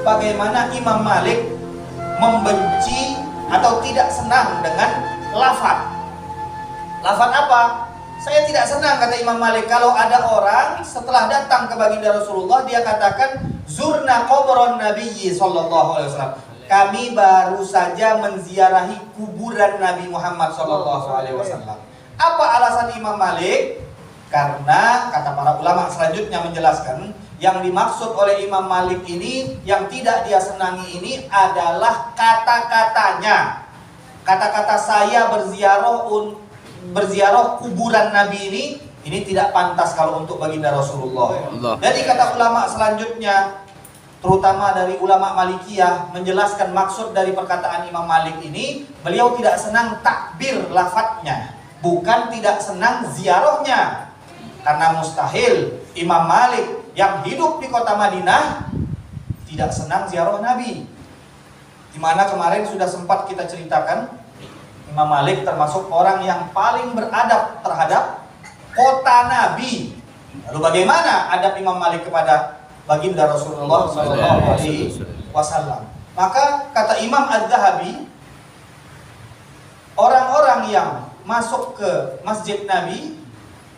bagaimana Imam Malik membenci atau tidak senang dengan lafaz. Lafaz apa? Saya tidak senang, kata Imam Malik, kalau ada orang setelah datang ke baginda Rasulullah dia katakan zurna qabron nabiyyi sallallahu alaihi wasallam. Kami baru saja menziarahi kuburan Nabi Muhammad sallallahu alaihi wasallam. Apa alasan Imam Malik? Karena kata para ulama selanjutnya menjelaskan, yang dimaksud oleh Imam Malik ini, yang tidak dia senangi ini adalah kata-katanya. Kata-kata saya berziarah kuburan Nabi ini tidak pantas kalau untuk baginda Rasulullah. Jadi kata ulama selanjutnya, terutama dari ulama Malikiyah, menjelaskan maksud dari perkataan Imam Malik ini, beliau tidak senang takbir lafadznya, bukan tidak senang ziarahnya. Karena mustahil Imam Malik yang hidup di kota Madinah tidak senang ziarah Nabi. Dimana kemarin sudah sempat kita ceritakan, Imam Malik termasuk orang yang paling beradab terhadap kota Nabi. Lalu bagaimana adab Imam Malik kepada baginda Rasulullah SAW? Maka kata Imam Az-Zahabi, orang-orang yang masuk ke masjid Nabi,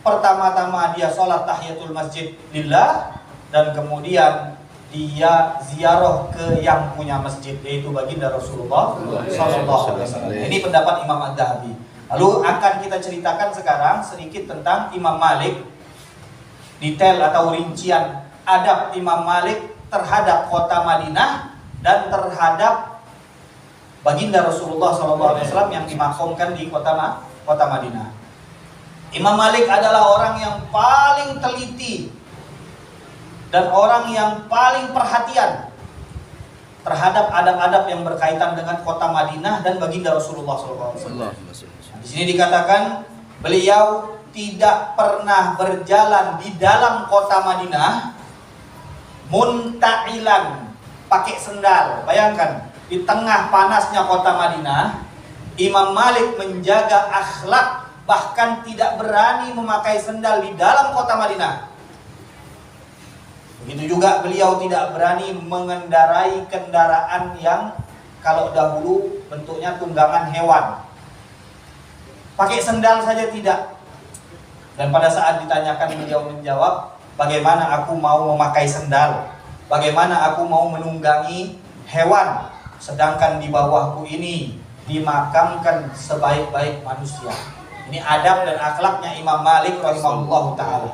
pertama-tama dia sholat tahiyatul masjid lillah, dan kemudian dia ziarah ke yang punya masjid, yaitu baginda Rasulullah SAW. Ini pendapat Imam Az-Zahabi. Lalu akan kita ceritakan sekarang sedikit tentang Imam Malik, detail atau rincian adab Imam Malik terhadap kota Madinah dan terhadap baginda Rasulullah SAW yang dimakamkan di kota Madinah. Imam Malik adalah orang yang paling teliti dan orang yang paling perhatian terhadap adab-adab yang berkaitan dengan kota Madinah dan baginda Rasulullah SAW. Di sini dikatakan beliau tidak pernah berjalan di dalam kota Madinah munta'ilan, pakai sendal. Bayangkan, di tengah panasnya kota Madinah, Imam Malik menjaga akhlak, bahkan tidak berani memakai sendal di dalam kota Madinah. Begitu juga beliau tidak berani mengendarai kendaraan yang kalau dahulu bentuknya tunggangan hewan. Pakai sendal saja tidak. Dan pada saat ditanyakan, beliau menjawab, bagaimana aku mau memakai sendal? Bagaimana aku mau menunggangi hewan? Sedangkan di bawahku ini dimakamkan sebaik-baik manusia. Ini adab dan akhlaknya Imam Malik rahimahullah ta'ala.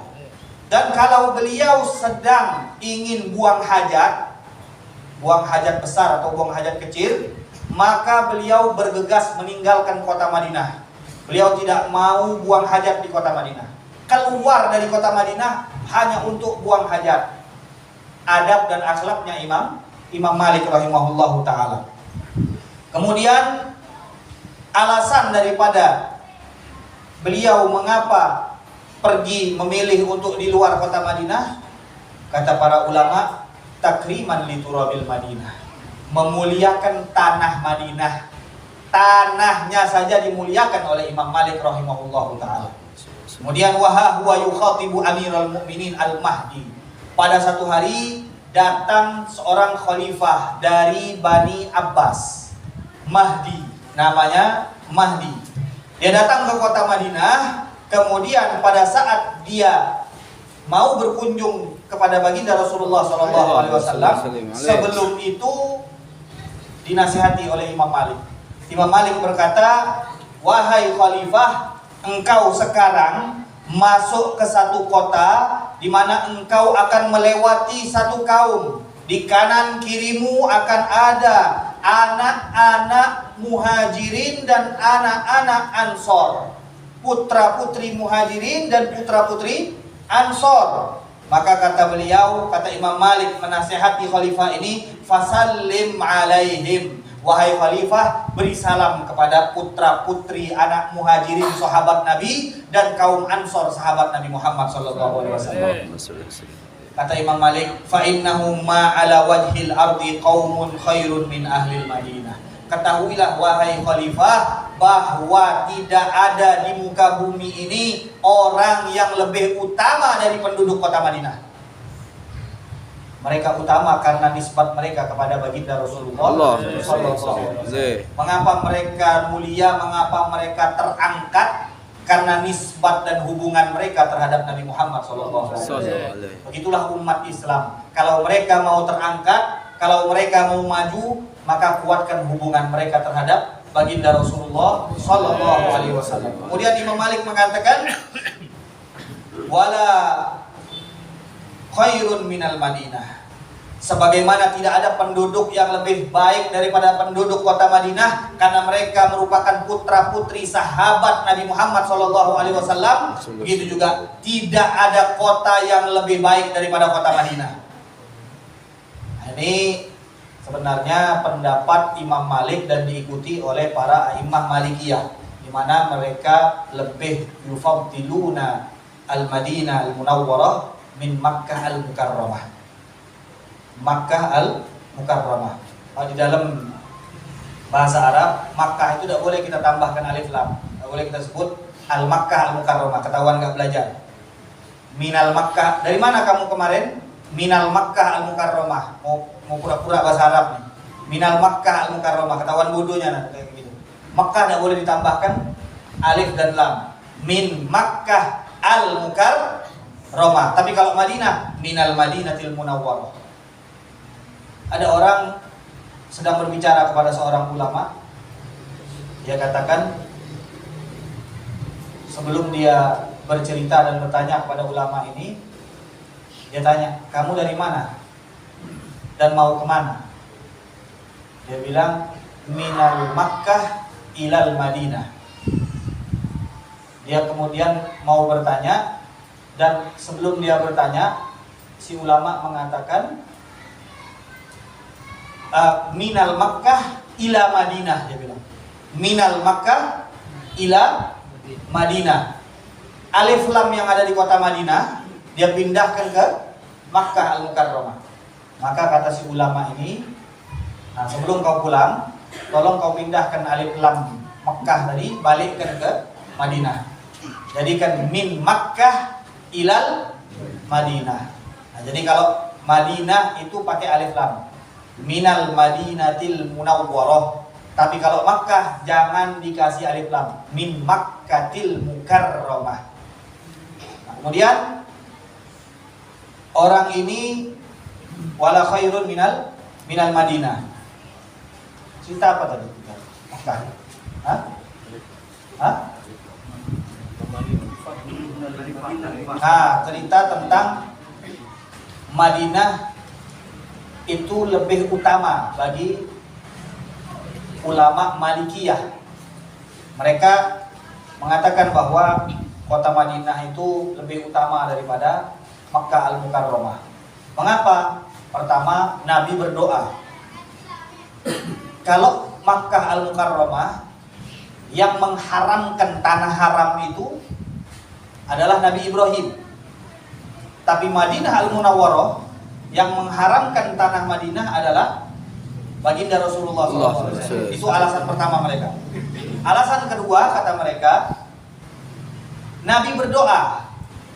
Dan kalau beliau sedang ingin buang hajat besar atau buang hajat kecil, maka beliau bergegas meninggalkan kota Madinah. Beliau tidak mau buang hajat di kota Madinah. Keluar dari kota Madinah hanya untuk buang hajat. Adab dan akhlaknya Imam Malik rahimahullah ta'ala. Kemudian alasan daripada beliau mengapa pergi memilih untuk di luar kota Madinah, kata para ulama, takriman li turabil Madinah, memuliakan tanah Madinah. Tanahnya saja dimuliakan oleh Imam Malik rahimahullahu taala. Kemudian waha huwa yukhatibu Amirul Mukminin Al-Mahdi. Pada satu hari datang seorang khalifah dari Bani Abbas, Mahdi, namanya Mahdi. Dia datang ke kota Madinah, kemudian pada saat dia mau berkunjung kepada baginda Rasulullah SAW, sebelum itu dinasihati oleh Imam Malik. Imam Malik berkata, wahai khalifah, engkau sekarang masuk ke satu kota di mana engkau akan melewati satu kaum. Di kanan kirimu akan ada anak-anak muhajirin dan anak-anak ansor, putra-putri muhajirin dan putra-putri ansor. Maka kata beliau, kata Imam Malik menasihati khalifah ini, fasallim alaihim, wahai khalifah, beri salam kepada putra-putri anak muhajirin sahabat Nabi dan kaum ansor sahabat Nabi Muhammad SAW. Kata Imam Malik, fa innahum ma ala wajhil ardi qaumun khairun min ahlil Madinah. Ketahuilah wahai khalifah, bahwa tidak ada di muka bumi ini orang yang lebih utama dari penduduk kota Madinah. Mereka utama karena nisbat mereka kepada baginda Rasulullah SAW. Mengapa mereka mulia, mengapa mereka terangkat? Karena nisbat dan hubungan mereka terhadap Nabi Muhammad SAW. Begitulah umat Islam. Kalau mereka mau terangkat, kalau mereka mau maju, maka kuatkan hubungan mereka terhadap baginda Rasulullah SAW. Kemudian Imam Malik mengatakan, wala khairun minal Madinah. Sebagaimana tidak ada penduduk yang lebih baik daripada penduduk kota Madinah, karena mereka merupakan putra-putri sahabat Nabi Muhammad SAW. Begitu juga tidak ada kota yang lebih baik daripada kota Madinah. Ini sebenarnya pendapat Imam Malik dan diikuti oleh para imam Malikiyah, di mana mereka lebih yufaddiluna al-Madinah al-Munawwarah min Makkah al-Mukarramah. Makkah al-Mukarramah. Di dalam bahasa Arab, Makkah itu tidak boleh kita tambahkan alif lam, tidak boleh kita sebut al-Makkah al-Mukarramah. Ketahuan nggak belajar. Minal Makkah. Dari mana kamu kemarin? Minal Makkah al-Mukarramah. Mau pura-pura bahasa Arab nih. Minal Makkah al-Mukarramah. Ketahuan bodohnya nanti kayak gitu. Makkah tidak boleh ditambahkan alif dan lam. Min Makkah al-Mukarramah. Tapi kalau Madinah, minal Madinatil Munawwarah. Ada orang sedang berbicara kepada seorang ulama. Dia katakan, sebelum dia bercerita dan bertanya kepada ulama ini, dia tanya, kamu dari mana? Dan mau kemana? Dia bilang, minal Makkah ilal Madinah. Dia kemudian mau bertanya, dan sebelum dia bertanya, si ulama mengatakan, minal Makkah ila Madinah. Dia bilang, minal Makkah ila Madinah. Alif lam yang ada di kota Madinah dia pindahkan ke Makkah al-Mukarramah. Maka kata si ulama ini, nah, sebelum kau pulang, tolong kau pindahkan alif lam Makkah tadi, balikkan ke Madinah. Jadikan min Makkah ilal Madinah. Nah, jadi kalau Madinah itu pakai alif lam, minal Madinatil Munawwarah. Tapi kalau Makkah jangan dikasih alif lam, min Makkatil Mukarramah. Nah, kemudian orang ini wala khairun minal Madinah. Cerita apa tadi? Makkah. Hah? Hah? Nah, cerita tentang Madinah itu lebih utama bagi ulama Malikiyah. Mereka mengatakan bahwa kota Madinah itu lebih utama daripada Makkah al-Mukarramah. Mengapa? Pertama, Nabi berdoa. Kalau Makkah al-Mukarramah yang mengharamkan tanah haram itu adalah Nabi Ibrahim. Tapi Madinah al-Munawwarah yang mengharamkan tanah Madinah adalah baginda Rasulullah SAW. Itu alasan pertama mereka. Alasan kedua, kata mereka, Nabi berdoa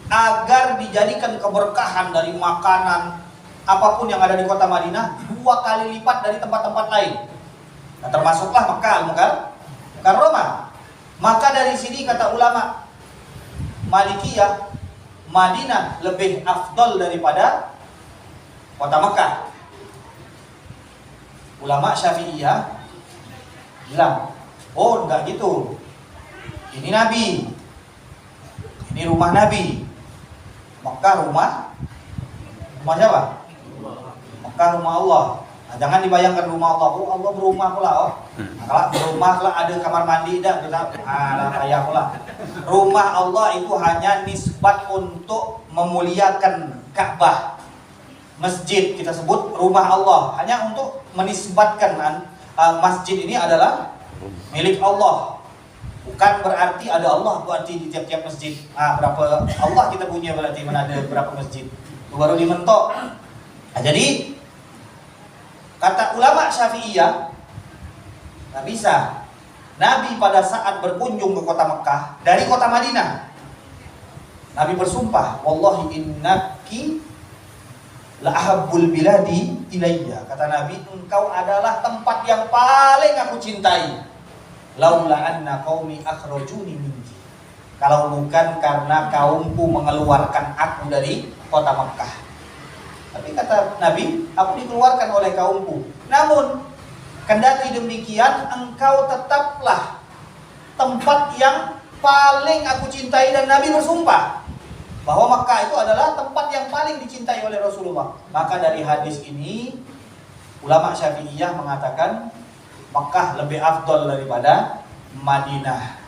agar dijadikan keberkahan dari makanan apapun yang ada di kota Madinah 2 kali lipat dari tempat-tempat lain. Nah, termasuklah Makkah al-Mukarramah. Maka dari sini kata ulama Malikiyah, Madinah lebih afdal daripada kota Mekah. Ulama Syafi'iyah bilang, oh enggak gitu. Ini Nabi. Ini rumah Nabi. Mekah rumah siapa? Mekah rumah Allah. Nah, jangan dibayangkan rumah Allah. Oh, Allah berumah pula. Oh. Nah, kalau berumah lah ada kamar mandi dah, kayak pula. Rumah Allah itu hanya nisbat untuk memuliakan Ka'bah. Masjid kita sebut rumah Allah hanya untuk menisbatkan masjid ini adalah milik Allah. Bukan berarti ada Allah berarti di tiap-tiap masjid. Berapa Allah kita punya berarti mana ada berapa masjid. Itu baru dimentok. Nah, jadi kata ulama Syafi'iyah, nggak bisa. Nabi pada saat berkunjung ke kota Mekah dari kota Madinah, Nabi bersumpah, wallahi innaki la ahabbul biladi ilayya, kata Nabi, engkau adalah tempat yang paling aku cintai. Laula anna qaumi akhrajuni minki, kalau bukan karena kaumku mengeluarkan aku dari kota Makkah. Tapi kata Nabi, aku dikeluarkan oleh kaumku. Namun kendati demikian, engkau tetaplah tempat yang paling aku cintai. Dan Nabi bersumpah bahwa Makkah itu adalah tempat yang paling dicintai oleh Rasulullah. Maka dari hadis ini, ulama Syafi'iyah mengatakan Makkah lebih afdol daripada Madinah.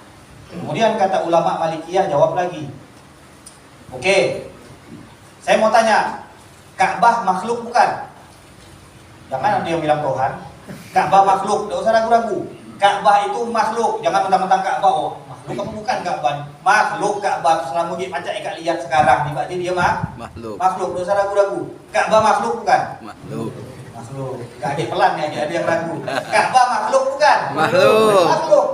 Kemudian kata ulama Malikiyah jawab lagi. Oke, saya mau tanya, Ka'bah makhluk bukan? Jangan ada yang bilang Tuhan. Ka'bah makhluk, tidak usah ragu-ragu. Ka'bah itu makhluk, jangan mentang-mentang Ka'bah. Oh, makhluk apa bukan Ka'bah? Makhluk Ka'bah, selama dia pacak ikat lihat sekarang, tiba-tiba dia makhluk. Makhluk, tidak usah ragu-ragu. Ka'bah makhluk bukan? Makhluk. Makhluk. Gak ada pelan ya, ada yang ragu. Ka'bah makhluk bukan? Makhluk. Makhluk.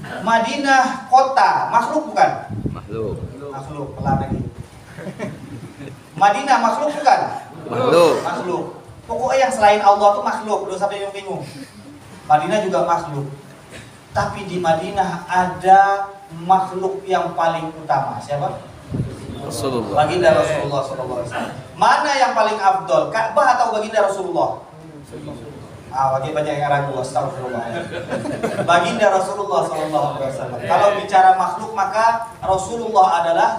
Madinah kota makhluk bukan? Makhluk. Makhluk, pelan lagi. Madinah makhluk bukan? Makhluk. Makhluk. Pokoknya yang selain Allah itu makhluk, belum sampai yang bingung. Madinah juga makhluk. Tapi di Madinah ada makhluk yang paling utama. Siapa? Rasulullah. Baginda Rasulullah SAW. Mana yang paling afdol? Ka'bah atau baginda Rasulullah? Bagi banyak yang ragu, astagfirullah. Baginda Rasulullah SAW. Kalau bicara makhluk, maka Rasulullah adalah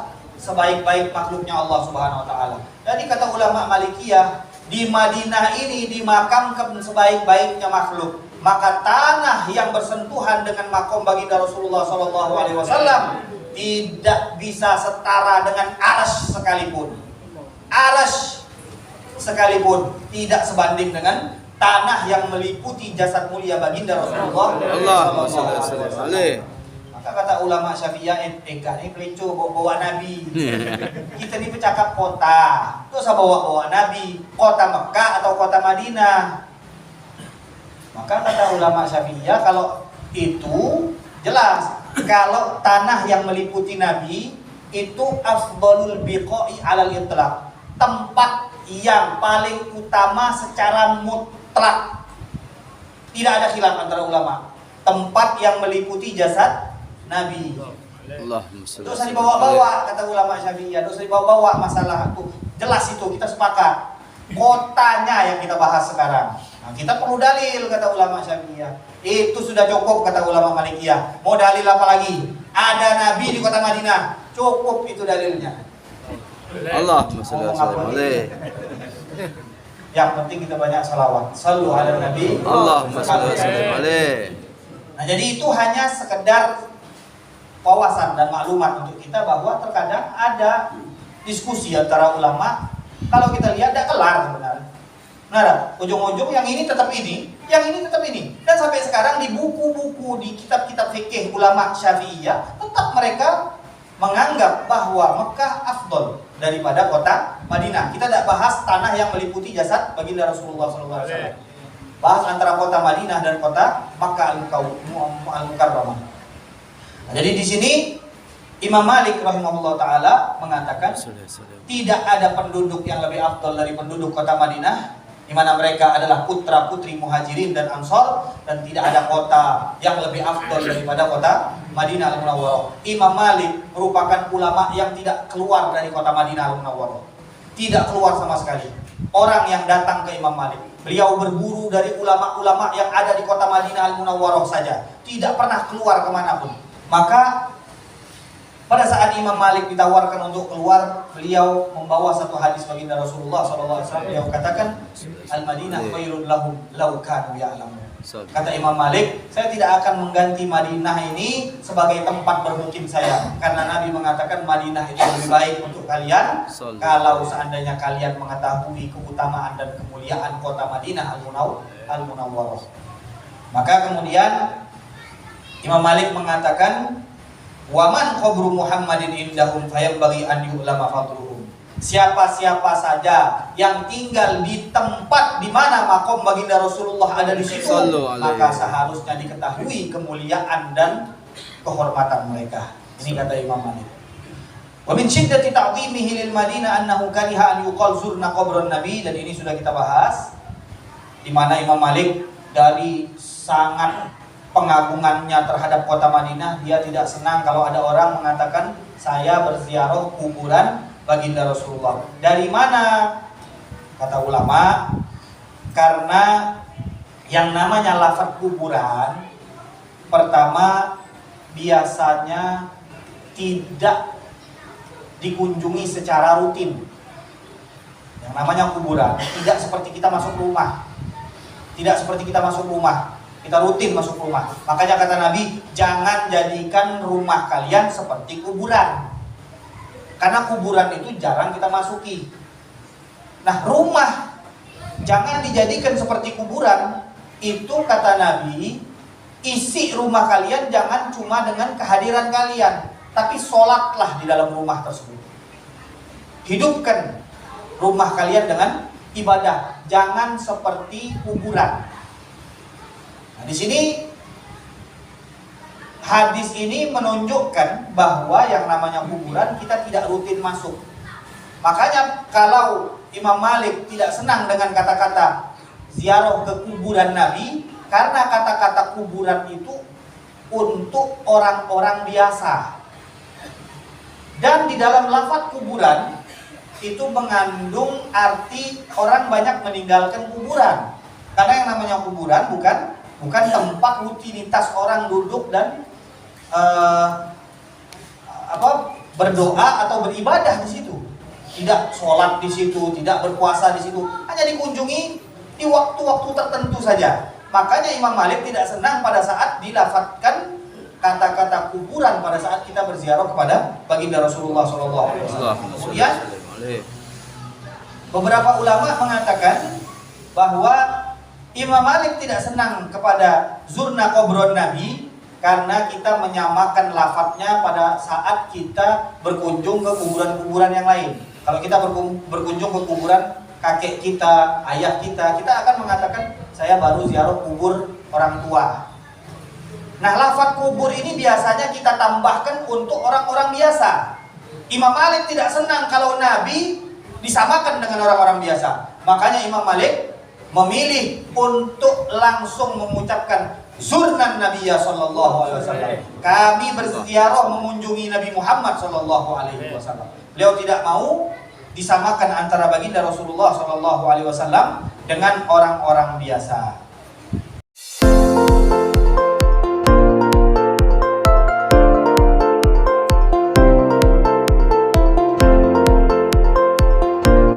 sebaik-baik makhluknya Allah Subhanahu Wa Taala. Jadi kata ulama Malikiyah, di Madinah ini dimakamkan sebaik-baiknya makhluk. Maka tanah yang bersentuhan dengan makom baginda Rasulullah SAW tidak bisa setara dengan arsy sekalipun. Arsy sekalipun tidak sebanding dengan tanah yang meliputi jasad mulia baginda Rasulullah SAW. Maka kata ulama Syafi'iyah, ini pelincu bawa Nabi. Kita ini bercakap kota, terus bawa Nabi, kota Mekah atau kota Madinah. Maka kata ulama Syafi'iyah, kalau itu jelas, kalau tanah yang meliputi Nabi itu afdalul biqa'i alal itlaq, tempat yang paling utama secara mutlak. Tidak ada khilaf antara ulama. Tempat yang meliputi jasad Nabi. Itu usah dibawa-bawa, kata ulama Syafi'iyah. Itu usah dibawa-bawa masalah itu. Jelas itu, kita sepakat. Kotanya yang kita bahas sekarang. Nah, kita perlu dalil, kata ulama Syafi'iyah. Itu sudah cukup, kata ulama Malikiyah. Mau dalil apa lagi? Ada Nabi di kota Madinah. Cukup itu dalilnya. Allahumma shalli ala Muhammad. Yang penting kita banyak salawat. Shallu ala Nabi. Allahumma shalli ala Muhammad. Nah, jadi itu hanya sekedar wawasan dan maklumat untuk kita bahwa terkadang ada diskusi antara ulama. Kalau kita lihat tidak kelar sebenarnya. Nah, ujung-ujung yang ini tetap ini, yang ini tetap ini. Dan sampai sekarang di buku-buku, di kitab-kitab fikih ulama Syafi'iyah, tetap mereka menganggap bahwa Mekah afdol daripada kota Madinah. Kita tidak bahas tanah yang meliputi jasad baginda Rasulullah SAW. Bahas antara kota Madinah dan kota Makkah al-Mukarramah. Nah, jadi di sini Imam Malik rahimahullah taala mengatakan tidak ada penduduk yang lebih afdol dari penduduk kota Madinah, di mana mereka adalah putra-putri Muhajirin dan Ansor, dan tidak ada kota yang lebih afdol daripada kota Madinah al-Munawwarah. Imam Malik merupakan ulama yang tidak keluar dari kota Madinah al-Munawwarah. Tidak keluar sama sekali. Orang yang datang ke Imam Malik, beliau berburu dari ulama-ulama yang ada di kota Madinah al-Munawwarah saja, tidak pernah keluar kemanapun. Maka pada saat Imam Malik ditawarkan untuk keluar, beliau membawa satu hadis baginda Rasulullah SAW. Beliau katakan, Al-Madinah khairun lahum law kanu ya'lamun. Kata Imam Malik, saya tidak akan mengganti Madinah ini sebagai tempat bermukim saya, karena Nabi mengatakan Madinah itu lebih baik untuk kalian kalau seandainya kalian mengetahui keutamaan dan kemuliaan kota Madinah al-Munawwarah. Maka kemudian Imam Malik mengatakan, waman qabru Muhammadin indahum fayambaghi an yu'lama fadluhum. Siapa-siapa saja yang tinggal di tempat di mana makom baginda Rasulullah ada di situ, maka seharusnya diketahui kemuliaan dan kehormatan mereka. Ini kata Imam Malik. Wa min syiddati ta'dhimihi lil Madinah annahu kariha an yuqal zurna qabran Nabi, dan ini sudah kita bahas di mana Imam Malik dari sangat pengagungannya terhadap kota Madinah, dia tidak senang kalau ada orang mengatakan saya berziarah kuburan baginda Rasulullah. Dari mana? Kata ulama, karena yang namanya lafaz kuburan pertama biasanya tidak dikunjungi secara rutin. Yang namanya kuburan tidak seperti kita masuk rumah. Tidak seperti kita masuk rumah, kita rutin masuk rumah. Makanya kata Nabi, jangan jadikan rumah kalian seperti kuburan. Karena kuburan itu jarang kita masuki. Nah, rumah jangan dijadikan seperti kuburan. Itu kata Nabi, isi rumah kalian jangan cuma dengan kehadiran kalian, tapi sholatlah di dalam rumah tersebut. Hidupkan rumah kalian dengan ibadah, jangan seperti kuburan. Nah, di sini hadis ini menunjukkan bahwa yang namanya kuburan kita tidak rutin masuk. Makanya kalau Imam Malik tidak senang dengan kata-kata ziarah ke kuburan Nabi, karena kata-kata kuburan itu untuk orang-orang biasa. Dan di dalam lafaz kuburan itu mengandung arti orang banyak meninggalkan kuburan. Karena yang namanya kuburan bukan tempat rutinitas orang duduk dan berdoa atau beribadah di situ. Tidak sholat di situ, tidak berpuasa di situ, hanya dikunjungi di waktu-waktu tertentu saja. Makanya Imam Malik tidak senang pada saat dilafadzkan kata-kata kuburan pada saat kita berziarah kepada baginda Rasulullah SAW. Kemudian beberapa ulama mengatakan bahwa Imam Malik tidak senang kepada zurna qabron Nabi karena kita menyamakan lafadznya pada saat kita berkunjung ke kuburan-kuburan yang lain. Kalau kita berkunjung ke kuburan kakek kita, ayah kita akan mengatakan saya baru ziarah kubur orang tua. Nah, lafaz kubur ini biasanya kita tambahkan untuk orang-orang biasa. Imam Malik tidak senang kalau Nabi disamakan dengan orang-orang biasa. Makanya Imam Malik memilih untuk langsung mengucapkan zurnan Nabiyya sallallahu alaihi wasallam. Kami berziarah mengunjungi Nabi Muhammad sallallahu alaihi wasallam. Beliau tidak mau disamakan antara baginda Rasulullah sallallahu alaihi wasallam dengan orang-orang biasa.